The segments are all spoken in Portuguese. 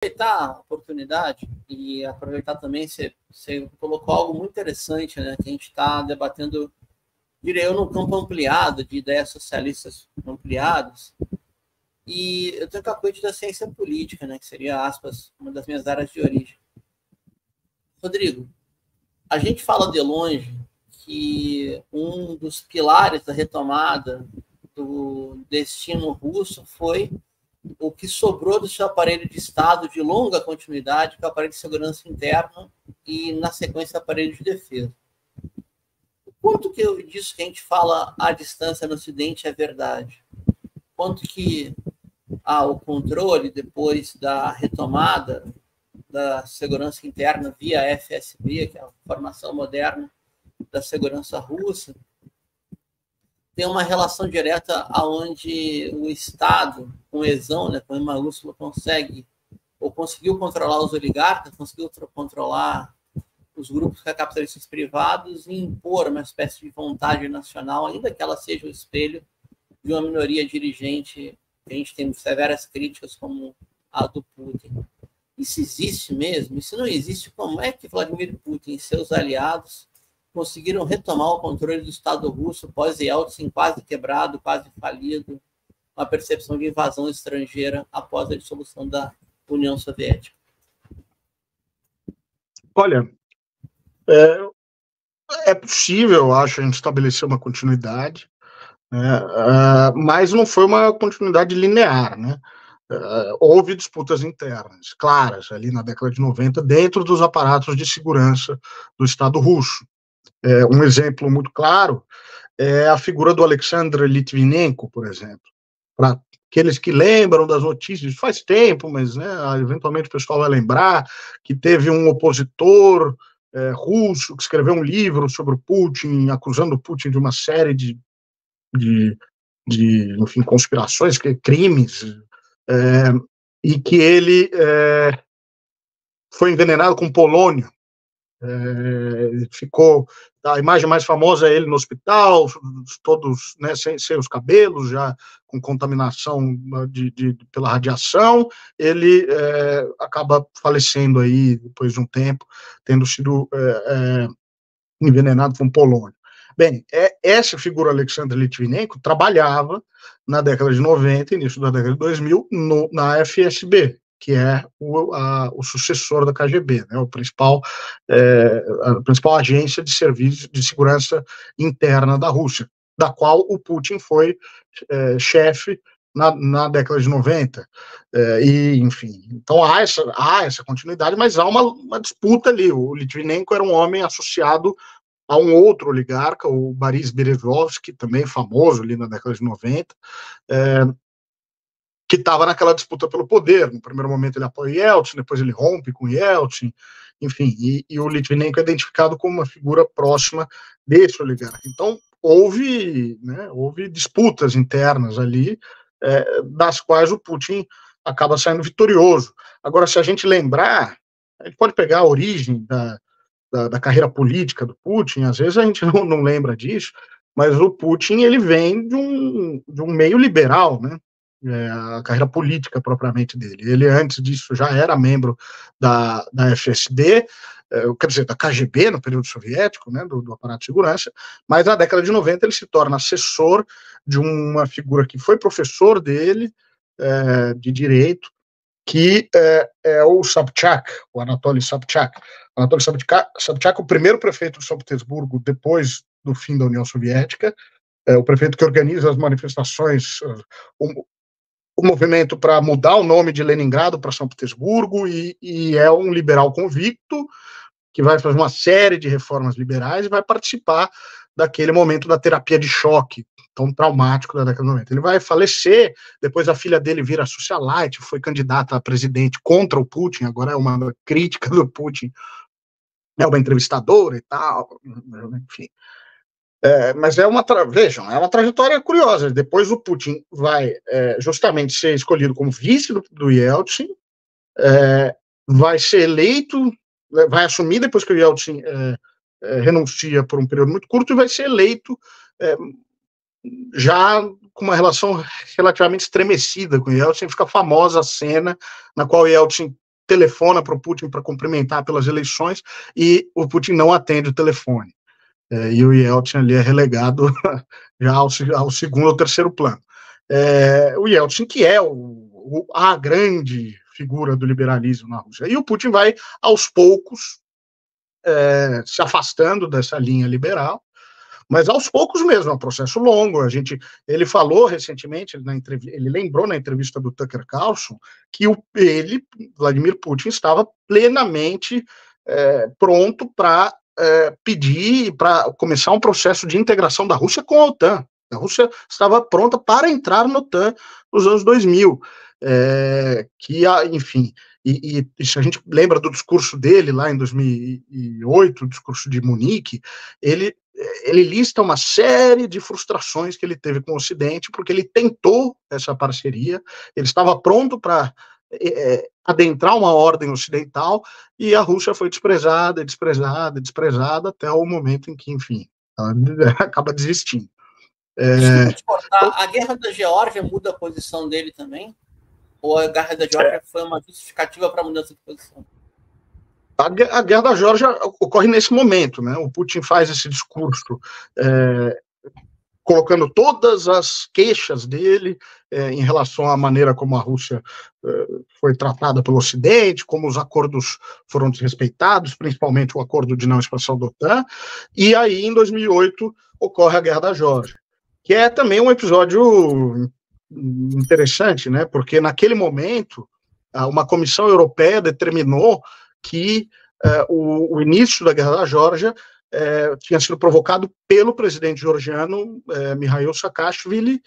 Aproveitar a oportunidade e aproveitar também, você colocou algo muito interessante, né, que a gente está debatendo, diria eu, no campo ampliado, de ideias socialistas ampliadas, e eu tenho capoeira da ciência política, né, que seria, aspas, uma das minhas áreas de origem. Rodrigo, a gente fala de longe que um dos pilares da retomada do destino russo foi o que sobrou do seu aparelho de Estado de longa continuidade, que é o aparelho de segurança interna e, na sequência, o aparelho de defesa. O quanto disso que a gente fala à distância no Ocidente é verdade? Quanto que o controle, depois da retomada da segurança interna via FSB, que é a formação moderna da segurança russa, tem uma relação direta aonde o Estado, com ESão, né, com E maiúsculo, conseguiu controlar os oligarcas, conseguiu controlar os grupos capitalistas privados e impor uma espécie de vontade nacional, ainda que ela seja o espelho de uma minoria dirigente, que a gente tem severas críticas como a do Putin. Isso existe mesmo? E se não existe, como é que Vladimir Putin e seus aliados conseguiram retomar o controle do Estado russo pós-Yeltsin, quase quebrado, quase falido, uma percepção de invasão estrangeira após a dissolução da União Soviética? Olha, é possível, eu acho, a gente estabelecer uma continuidade, né, mas não foi uma continuidade linear, né? Houve disputas internas claras ali na década de 90 dentro dos aparatos de segurança do Estado russo. Um exemplo muito claro é a figura do Alexander Litvinenko, por exemplo. Para aqueles que lembram das notícias, faz tempo, mas né, eventualmente o pessoal vai lembrar que teve um opositor russo que escreveu um livro sobre o Putin, acusando o Putin de uma série de enfim, conspirações, crimes, e que ele foi envenenado com polônio. Ficou a imagem mais famosa é ele no hospital, todos, né, sem os cabelos, já com contaminação pela radiação. Ele acaba falecendo aí depois de um tempo, tendo sido envenenado com polônio. Bem, essa figura Alexander Litvinenko trabalhava na década de 90, início da década de 2000, na FSB, que é o sucessor da KGB, né, a principal agência de serviços de segurança interna da Rússia, da qual o Putin foi chefe na década de 90. E, enfim, então há essa continuidade, mas há uma disputa ali. O Litvinenko era um homem associado a um outro oligarca, o Boris Berezovsky, também famoso ali na década de 90, que estava naquela disputa pelo poder. No primeiro momento ele apoia Yeltsin, depois ele rompe com Yeltsin, enfim, e o Litvinenko é identificado como uma figura próxima desse oligarca. Então, houve disputas internas ali, das quais o Putin acaba saindo vitorioso. Agora, se a gente lembrar, a gente pode pegar a origem da carreira política do Putin, às vezes a gente não lembra disso, mas o Putin ele vem de um meio liberal, né? A carreira política propriamente dele. Ele, antes disso, já era membro da FSB, quer dizer, da KGB, no período soviético, né, do aparato de segurança, mas na década de 90 ele se torna assessor de uma figura que foi professor dele, de direito, que é o Sobchak, o Anatoly Sobchak. O Anatoly Sobchak, o primeiro prefeito de São Petersburgo depois do fim da União Soviética, o prefeito que organiza as manifestações, o movimento para mudar o nome de Leningrado para São Petersburgo, e é um liberal convicto que vai fazer uma série de reformas liberais e vai participar daquele momento da terapia de choque tão traumático da década de 90. Ele vai falecer, depois a filha dele vira socialite, foi candidata a presidente contra o Putin, agora é uma crítica do Putin, é uma entrevistadora e tal, enfim. Mas vejam, é uma trajetória curiosa. Depois o Putin vai justamente ser escolhido como vice do Yeltsin, vai ser eleito, vai assumir depois que o Yeltsin renuncia por um período muito curto, e vai ser eleito já com uma relação relativamente estremecida com o Yeltsin. Fica famosa a cena na qual o Yeltsin telefona para o Putin para cumprimentar pelas eleições e o Putin não atende o telefone. E o Yeltsin ali é relegado já ao segundo ou terceiro plano. O Yeltsin, que é a grande figura do liberalismo na Rússia. E o Putin vai, aos poucos, se afastando dessa linha liberal, mas aos poucos mesmo, é um processo longo. Ele falou recentemente, ele lembrou na entrevista do Tucker Carlson que Vladimir Putin, estava plenamente pronto para pedir, para começar um processo de integração da Rússia com a OTAN. A Rússia estava pronta para entrar na OTAN nos anos 2000. Enfim, e se a gente lembra do discurso dele lá em 2008, o discurso de Munique, ele lista uma série de frustrações que ele teve com o Ocidente, porque ele tentou essa parceria, ele estava pronto para adentrar uma ordem ocidental, e a Rússia foi desprezada, até o momento em que, enfim, ela acaba desistindo. Desculpa te cortar, a guerra da Geórgia muda a posição dele também? Ou a guerra da Geórgia foi uma justificativa para a mudança de posição? A guerra da Geórgia ocorre nesse momento, né? O Putin faz esse discurso colocando todas as queixas dele em relação à maneira como a Rússia foi tratada pelo Ocidente, como os acordos foram desrespeitados, principalmente o acordo de não expansão da OTAN, e aí, em 2008, ocorre a Guerra da Geórgia, que é também um episódio interessante, né? Porque naquele momento, uma comissão europeia determinou que o início da Guerra da Geórgia tinha sido provocado pelo presidente georgiano Mikhail Saakashvili,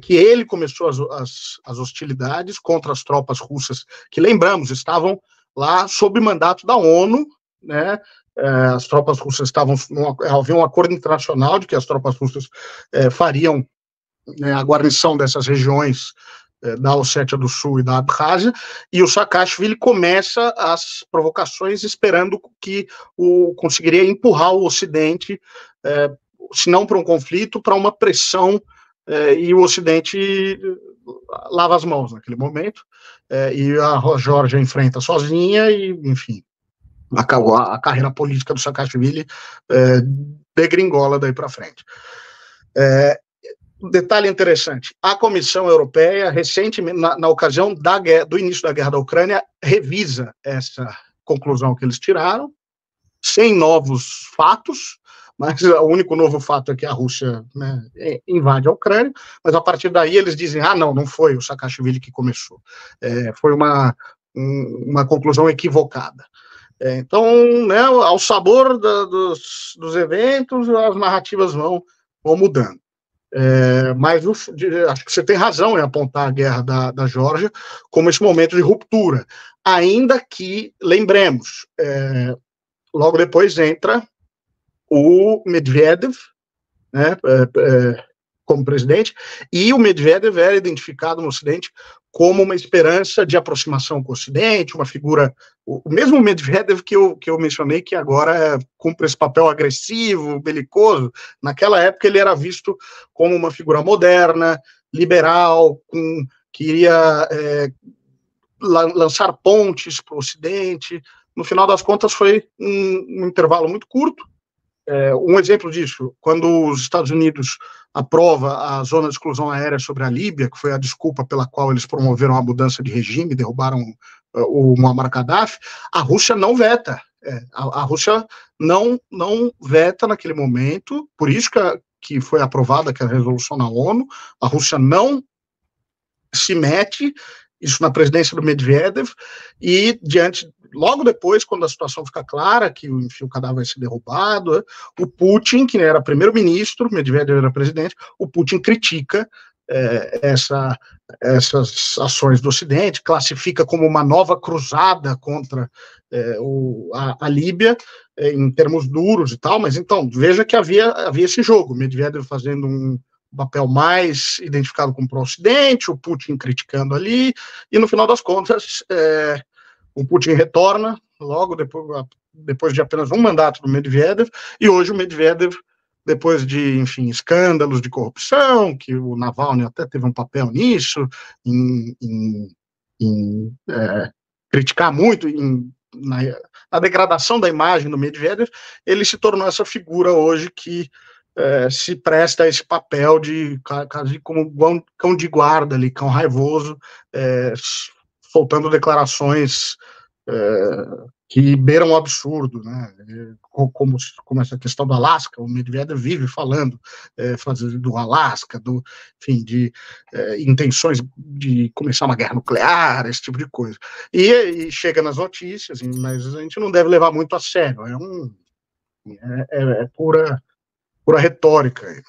que ele começou as hostilidades contra as tropas russas, que, lembramos, estavam lá sob mandato da ONU, né? As tropas russas havia um acordo internacional de que as tropas russas fariam a guarnição dessas regiões da Ossétia do Sul e da Abkhazia, e o Saakashvili começa as provocações esperando que conseguiria empurrar o Ocidente, se não para um conflito, para uma pressão, e o Ocidente lava as mãos naquele momento, e a Geórgia enfrenta sozinha, e, enfim, acabou a carreira política do Saakashvili degringola daí para frente. Detalhe interessante, a Comissão Europeia, recentemente, na ocasião do início da guerra da Ucrânia, revisa essa conclusão que eles tiraram, sem novos fatos, mas o único novo fato é que a Rússia, né, invade a Ucrânia, mas a partir daí eles dizem, não foi o Saakashvili que começou, foi uma conclusão equivocada. Então, né, ao sabor dos eventos, as narrativas vão mudando. Mas acho que você tem razão em apontar a guerra da Geórgia como esse momento de ruptura, ainda que, lembremos, logo depois entra o Medvedev, né, como presidente, e o Medvedev era identificado no Ocidente como uma esperança de aproximação com o Ocidente, uma figura, o mesmo Medvedev que eu mencionei, que agora cumpre esse papel agressivo, belicoso. Naquela época ele era visto como uma figura moderna, liberal, que iria lançar pontes para o Ocidente. No final das contas foi um intervalo muito curto. Um exemplo disso, quando os Estados Unidos aprova a zona de exclusão aérea sobre a Líbia, que foi a desculpa pela qual eles promoveram a mudança de regime, derrubaram o Muammar Gaddafi, a Rússia não veta. A Rússia não veta naquele momento, por isso que foi aprovada aquela resolução na ONU, a Rússia não se mete, isso na presidência do Medvedev, e logo depois, quando a situação fica clara, que enfim, o cadáver vai ser derrubado, o Putin, que era primeiro-ministro, Medvedev era presidente, o Putin critica essas ações do Ocidente, classifica como uma nova cruzada contra a Líbia, em termos duros e tal, mas então, veja que havia esse jogo, Medvedev fazendo um papel mais identificado com o pró-Ocidente, o Putin criticando ali, e no final das contas, o Putin retorna logo depois de apenas um mandato do Medvedev, e hoje o Medvedev, depois de, enfim, escândalos de corrupção, que o Navalny até teve um papel nisso, em criticar muito na degradação da imagem do Medvedev, ele se tornou essa figura hoje que se presta a esse papel de quase como cão de guarda ali, cão raivoso, soltando declarações que beiram o absurdo, né? Como essa questão do Alasca, o Medvedev vive falando do Alasca, enfim, de intenções de começar uma guerra nuclear, esse tipo de coisa. E chega nas notícias, mas a gente não deve levar muito a sério, é pura retórica.